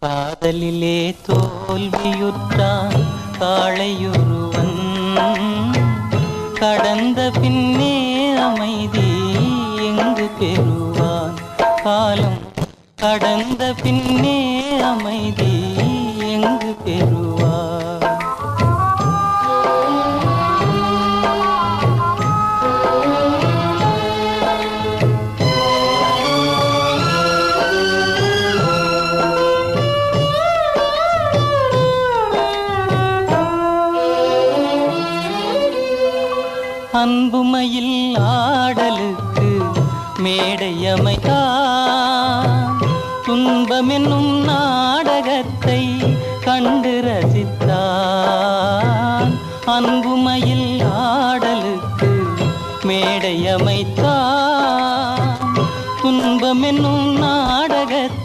காதலிலே தோல்வியுற்றான் காளையொருவன், கடந்த பின்னே அமைதி எங்கு பெறுவான்? காலம் கடந்த பின்னே அமைதி எங்கு பெறுவான்? அன்புமையில் ஆடலுக்கு மேடையமைத்தான், துன்பமென்னும் நாடகத்தை கண்டு ரசித்தான். அன்புமையில் ஆடலுக்கு மேடையமைத்தான், துன்பமென்னும் நாடகத்தை